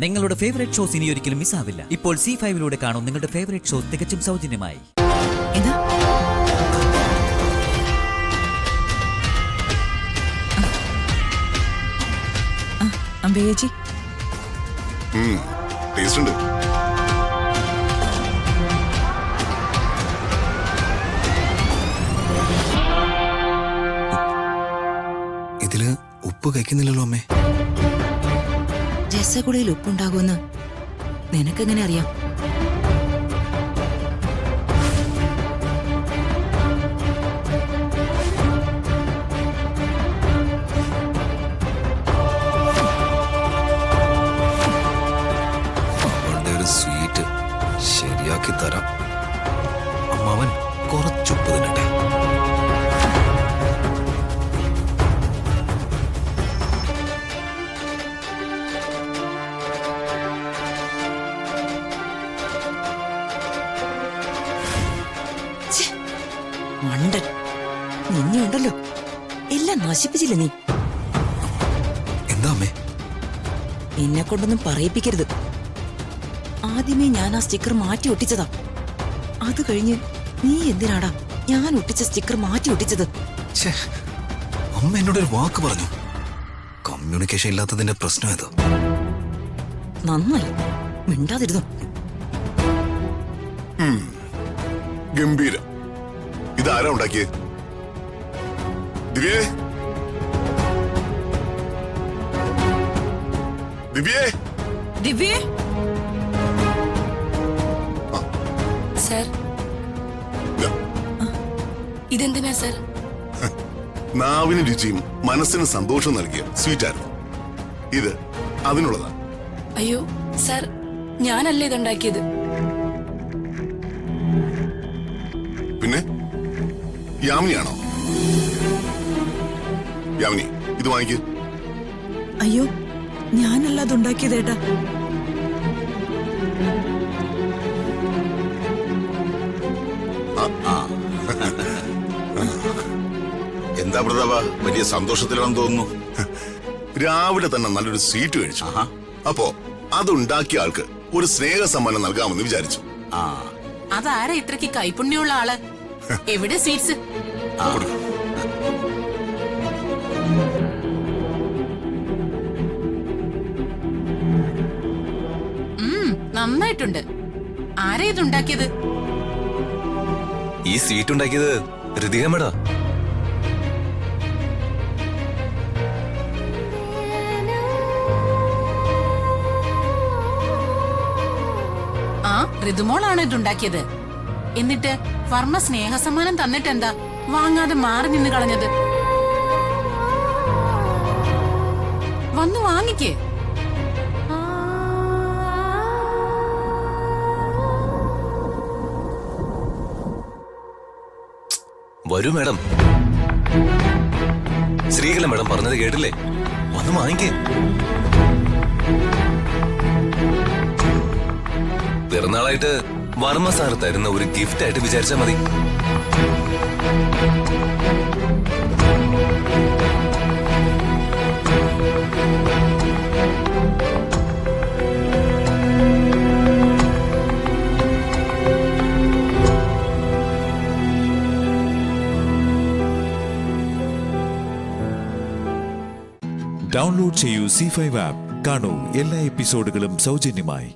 നിങ്ങളുടെ favourite shows ഇനി ഒരിക്കലും മിസ്സാവില്ല. ഇപ്പോൾ C5 കാണും നിങ്ങളുടെ ഫേവറേറ്റ് ഷോസ് തികച്ചും സൗജന്യമായി. അമ്പേച്ചി ടേസ്റ്റ് ഉണ്ട്. ഇതില് ഉപ്പ് കഴിക്കുന്നില്ലല്ലോ അമ്മേ. രസഗുളയിൽ ഉപ്പുണ്ടാകുമെന്ന് നിനക്കെങ്ങനെ അറിയാം? അവളുടെ ഒരു സ്വീറ്റ് ശരിയാക്കി തരാം. അമ്മാവൻ കുറച്ചുപ്പ് തിന്നട്ടെ. മണ്ടൻ, നിന്നെയുണ്ടല്ലോ എല്ലാം നശിപ്പിച്ചില്ല നീ. എന്താ അമ്മേ? എന്നെ കൊണ്ടൊന്നും പറയിപ്പിക്കരുത്. ആദ്യമേ ഞാൻ ആ സ്റ്റിക്കർ മാറ്റി ഒട്ടിച്ചതാ. അത് കഴിഞ്ഞ് നീ എന്തിനാടാ ഞാൻ ഒട്ടിച്ച സ്റ്റിക്കർ മാറ്റി ഒട്ടിച്ചത്? അമ്മ എന്നോടൊരു വാക്ക് പറഞ്ഞു. കമ്മ്യൂണിക്കേഷൻ ഇല്ലാത്തതിന്റെ പ്രശ്നം ഏതാ? നന്നായി മിണ്ടാതിരുന്നു. ഗംഭീരം. ഇതാരാ ഉണ്ടാക്കിയേ? ദിവ്യേ, ദിവ്യേ, ദിവ്യേ. സർ, ഇതെന്തിനാ സർ? നാവിന് രുചിയും മനസ്സിന് സന്തോഷം നൽകിയ സ്വീറ്റായിരുന്നു ഇത്. അതിനുള്ളതാ. അയ്യോ സർ, ഞാനല്ലേ ഇതുണ്ടാക്കിയത്. പിന്നെ യാമിനിയാണോ? യാമിനി, ഇത് വാങ്ങിക്കൂ. അയ്യോ, ഞാനല്ല അതുണ്ടാക്കിയതേട്ടാ. എന്താ പ്രതാപ, വലിയ സന്തോഷത്തിലാണെന്ന് തോന്നുന്നു. രാവിലെ തന്നെ നല്ലൊരു സ്വീറ്റ് കഴിച്ചു. അപ്പോ അതുണ്ടാക്കിയ ആൾക്ക് ഒരു സ്നേഹ സമ്മാനം നൽകാമെന്ന് വിചാരിച്ചു. അതാരാ ഇത്രക്ക് കൈപുണ്യമുള്ള ആള്? എവിടെ സ്വീറ്റ്സ്? നന്നായിട്ടുണ്ട്. ആരാ ഇതുണ്ടാക്കിയത്? ഈ സ്വീറ്റ് ഉണ്ടാക്കിയത് ഋതികമ്മടാ. ആ, ഋതുമോളാണ് ഇതുണ്ടാക്കിയത്. എന്നിട്ട് വർമ്മ സ്നേഹസമ്മാനം തന്നിട്ടെന്താ വാങ്ങാതെ മാറി നിന്ന് കളഞ്ഞത്? വന്നു വാങ്ങിക്കേ. വരൂ മാഡം. ശ്രീകല മാഡം പറഞ്ഞത് കേട്ടില്ലേ? വന്ന് വാങ്ങിക്കേ. പിറന്നാളായിട്ട് വർമ്മ സാർ തരുന്ന ഒരു ഗിഫ്റ്റ് ആയിട്ട് വിചാരിച്ചാ മതി. ഡൗൺലോഡ് ചെയ്യൂ C5 ആപ്പ്. കാണൂ എല്ലാ എപ്പിസോഡുകളും സൗജന്യമായി.